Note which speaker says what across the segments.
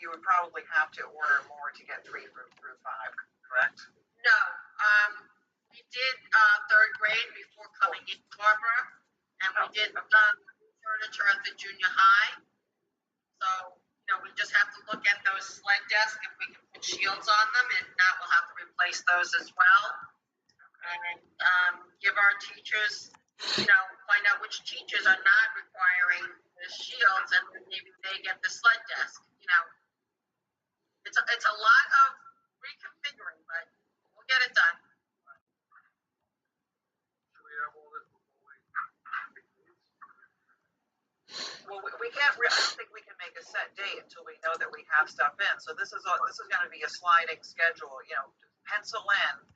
Speaker 1: you would probably have to order more to get 3 through 5, correct?
Speaker 2: No, we did third grade before coming in, Barbara, and we did furniture at the junior high. So, we just have to look at those sled desks if we can put shields on them. If not, we'll have to replace those as well. And give our teachers, find out which teachers are not requiring the shields, and maybe they get the sled desk. It's a lot of reconfiguring, but we'll get it done.
Speaker 3: Should we have all this before we?
Speaker 1: Well, we can't. I don't think we can make a set date until we know that we have stuff in. So this is going to be a sliding schedule. Pencil in.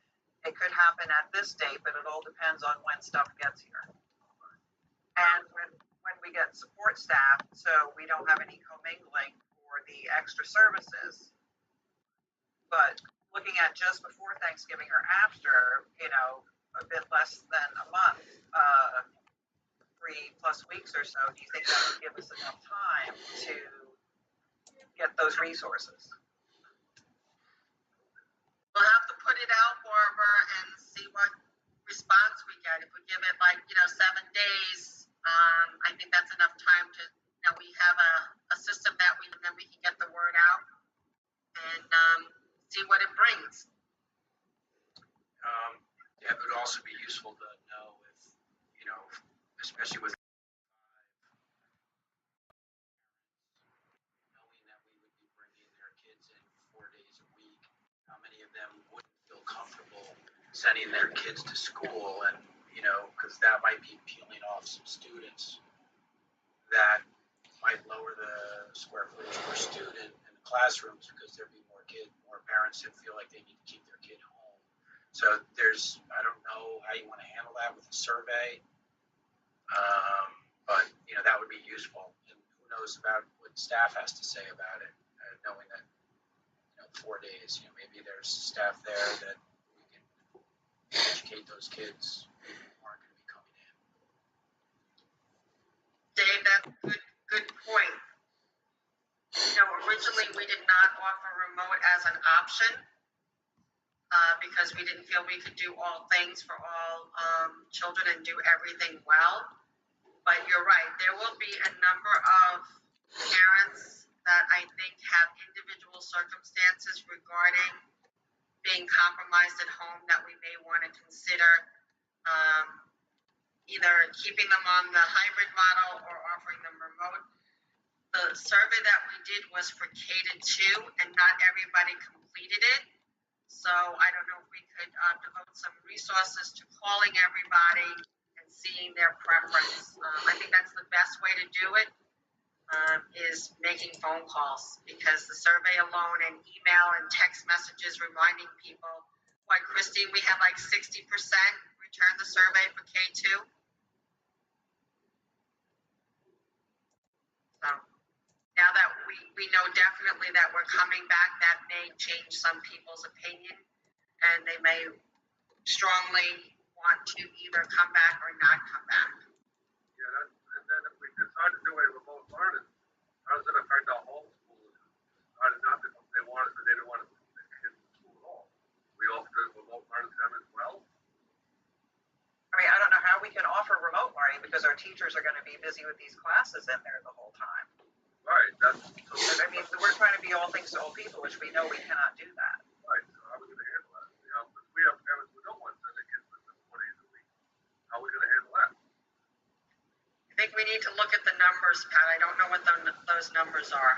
Speaker 1: It could happen at this date, but it all depends on when stuff gets here. And when we get support staff, so we don't have any commingling for the extra services. But looking at just before Thanksgiving or after, a bit less than a month, 3+ weeks or so, do you think that would give us enough time to get those resources?
Speaker 2: We'll have to put it out, Barbara, and see what response we get. If we give it 7 days, I think that's enough time to, we have a system that then we can get the word out and see what it brings.
Speaker 4: Yeah, it would also be useful to know if, especially with knowing that we would be bringing their kids in 4 days a week, how many of them wouldn't feel comfortable sending their kids to school, and because that might be peeling off some students that might lower the square footage per student in the classrooms, because there'd be more parents that feel like they need to keep their kid home. So I don't know how you want to handle that with a survey, but that would be useful. And who knows about what staff has to say about it, knowing that 4 days, maybe there's staff there that we can educate those kids who aren't going to be coming in.
Speaker 2: Dave, that's a good point. Originally we did not offer remote as an option because we didn't feel we could do all things for all children and do everything well. But you're right, there will be a number of parents that I think have individual circumstances regarding being compromised at home that we may want to consider either keeping them on the hybrid model or offering them remote. The survey that we did was for K-2, and not everybody completed it. So I don't know if we could devote some resources to calling everybody and seeing their preference. I think that's the best way to do it, is making phone calls, because the survey alone and email and text messages reminding people, Christine, we had 60% return the survey for K-2. So now that we know definitely that we're coming back, that may change some people's opinion, and they may strongly want to either come back or not come back.
Speaker 3: Yeah, and then if we decide to do a remote learning, how does it affect our homeschooling? They didn't want to send their kids to school at all. We offer remote learning to them as well.
Speaker 1: I don't know how we can offer remote learning because our teachers are going to be busy with these classes in there the whole time.
Speaker 3: Right.
Speaker 1: We're trying to be all things to all people, which we know we cannot do that.
Speaker 3: Right. So how are we going to handle that? Because we have parents who don't want to send their kids to 4 days a week. How are we going to handle that?
Speaker 2: I think we need to look at the numbers, Pat. I don't know what those numbers are.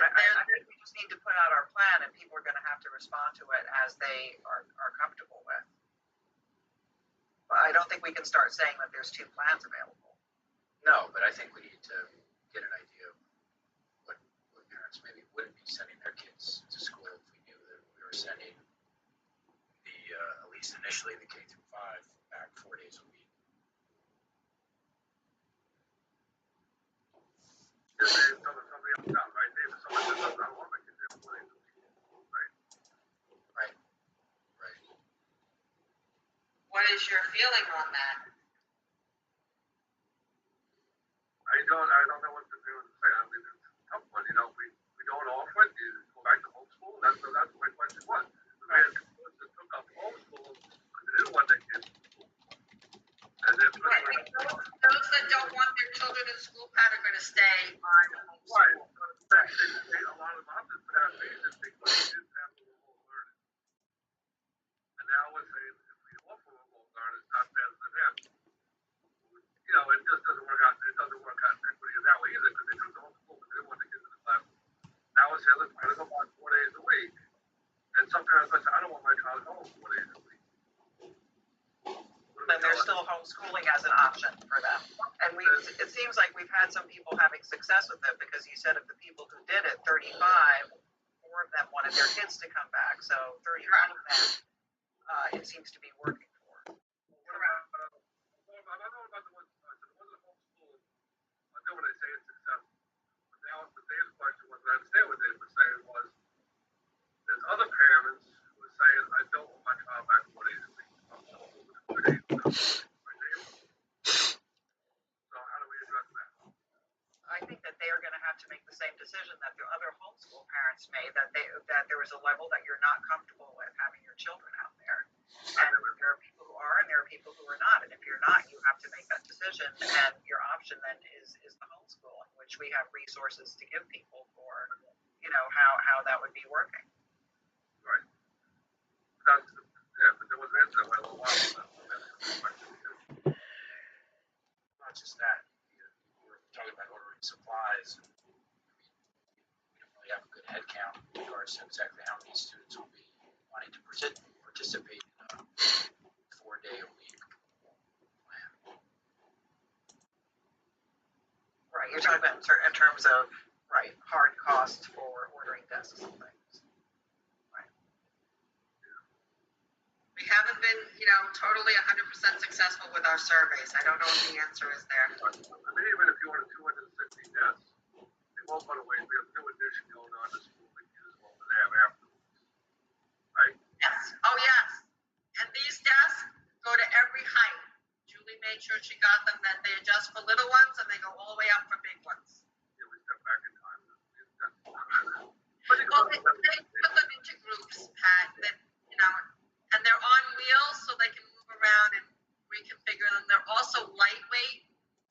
Speaker 1: I think we just need to put out our plan, and people are going to have to respond to it as they are comfortable with. But I don't think we can start saying that there's 2 plans available.
Speaker 4: No, but I think we need to get an idea of what parents maybe wouldn't be sending their kids to school if we knew that we were sending at least initially the K-5 back 4 days a week.
Speaker 3: If there's somebody else down, right? If someone says, I don't want my kids there 4 days a week, right?
Speaker 4: Right.
Speaker 2: What is your feeling on that?
Speaker 3: I don't know what to do and say. It's
Speaker 2: on
Speaker 3: Right,
Speaker 2: homeschool.
Speaker 3: but they a lot of them opted for that reason because they didn't have the remote learning. And now we're saying if we offer remote learning, it's not better than them. You know, it just doesn't work out. It doesn't work out equity that way either because they took the whole school, but they didn't want the kids in the class. Now we're saying, listen, we're going to go back 4 days a week. And some parents might say, I don't want my child home 4 days a week.
Speaker 1: Then there's still homeschooling as an option for them. And it seems like we've had some people having success with it because you said of the people who did it, 35, 4 of them wanted their kids to come back. So 31 of them, it seems to be working for.
Speaker 3: I don't know about the ones, I said, the ones that homeschool, I know when they say it's successful. But now, what Dave's question was, I understand what Dave was saying was, there's other parents who are saying, I don't want my child back 4 days a week. I'm homeschooled for 2 days. So how do we address that?
Speaker 1: I think that they are going to have to make the same decision that the other homeschool parents made, that there is a level that you're not comfortable with having your children out there. And there are people who are and there are people who are not. And if you're not, you have to make that decision. And your option then is the homeschooling, which we have resources to give people for, you know, how that would be working.
Speaker 3: Right. That's, yeah, but there was an answer that went a little while ago.
Speaker 4: Not just that, we're talking about ordering supplies. We don't really have a good head count in regards to exactly how many students will be wanting to participate in a 4-day-a-week plan.
Speaker 1: Right. You're talking about in terms of, right, hard costs for ordering desks and things. Right.
Speaker 2: We haven't been, you know, totally 100% successful with our surveys. I don't know if the answer is there.
Speaker 3: I mean, even if you order 260 desks, they won't go to waste. We have new addition going on to school. We can use them over there afterwards. Right?
Speaker 2: Yes. Oh, yes. And these desks go to every height. Julie made sure she got them that they adjust for little ones and they go all the way up for big ones.
Speaker 3: Yeah, we step back in time.
Speaker 2: Well, they put them into groups, Pat, that, you know, and they're on wheels so they can move around and reconfigure them. They're also lightweight.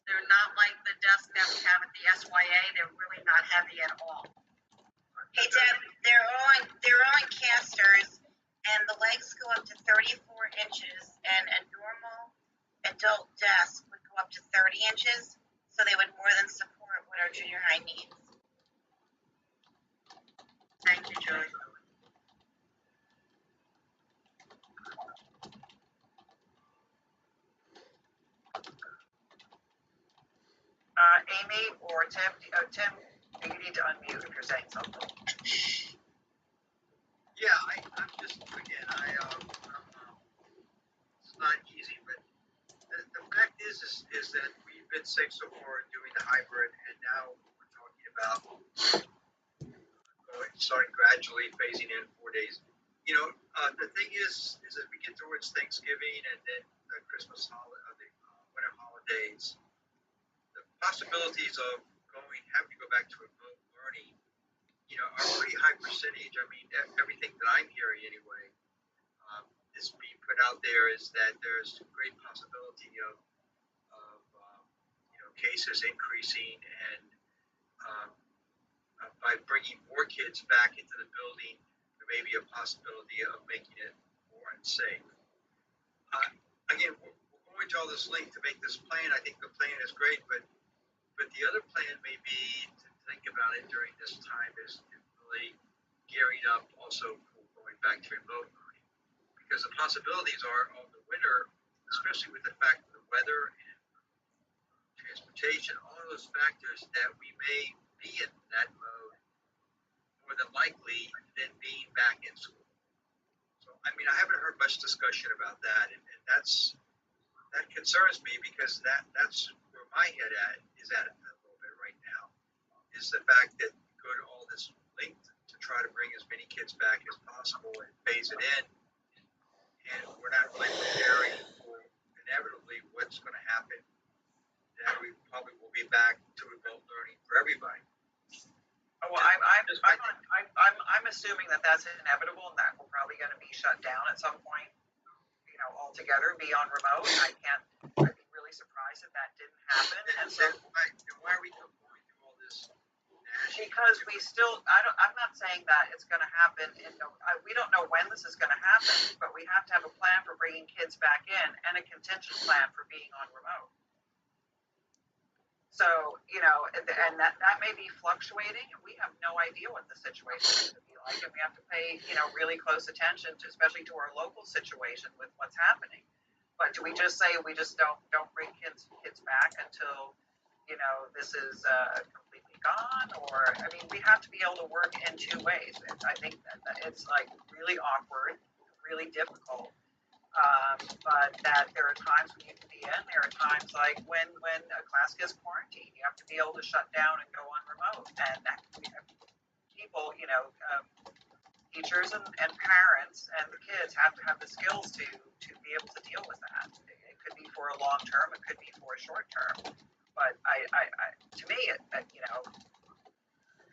Speaker 2: They're not like the desk that we have at the SYA. They're really not heavy at all.
Speaker 5: Hey Deb, they're on casters, and the legs go up to 34 inches, and a normal adult desk would go up to 30 inches, so they would more than support what our junior high needs.
Speaker 2: Thank you, Julie.
Speaker 1: Amy or Tim, you need to unmute if you're saying something.
Speaker 6: Yeah, I'm just, again, it's not easy, but the fact is that we've been safe so far in doing the hybrid, and now we're talking about starting gradually phasing in 4 days. You know, the thing is as we get towards Thanksgiving and then the Christmas holiday, winter holidays, the possibilities of having to go back to remote learning, you know, are a pretty high percentage. I mean, everything that I'm hearing anyway, is being put out there is that there's a great possibility of you know, cases increasing, and by bringing more kids back into the building, there may be a possibility of making it more unsafe. Again, we're going to all this length to make this plan. I think the plan is great, but the other plan may be to think about it during this time is really gearing up also for going back to remote learning, because the possibilities are of the winter, especially with the fact of the weather and transportation, all of those factors, that we may be in that mode more than likely than being back in school. So, I mean, I haven't heard much discussion about that, and that concerns me, because that's where my head is at a little bit right now, is the fact that we go to all this length to try to bring as many kids back as possible and phase it in, and we're not really preparing for inevitably what's going to happen, that we probably will be back to remote learning for everybody.
Speaker 1: Well, I'm assuming that that's inevitable and that we're probably going to be shut down at some point, you know, altogether, be on remote. I'd be really surprised if that didn't happen.
Speaker 6: And so, why are we going through all this
Speaker 1: because we still, I'm not saying that it's gonna happen we don't know when this is gonna happen, but we have to have a plan for bringing kids back in and a contingent plan for being on remote. So, and that may be fluctuating, and we have no idea what the situation is gonna be like, and we have to pay, really close attention to, especially to our local situation with what's happening. But do we just say we just don't bring kids back until, this is completely gone? Or, I mean, we have to be able to work in two ways. I think that it's like really awkward, really difficult. But that there are times when you can be in, there are times like when a class gets quarantined, you have to be able to shut down and go on remote. And people, teachers and parents and the kids have to have the skills to be able to deal with that. It could be for a long term, it could be for a short term. But to me,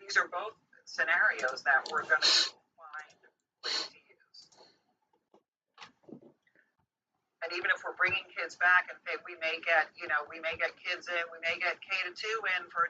Speaker 1: these are both scenarios that we're going to find ways to use. And even if we're bringing kids back and we may get kids in, we may get K to 2 in for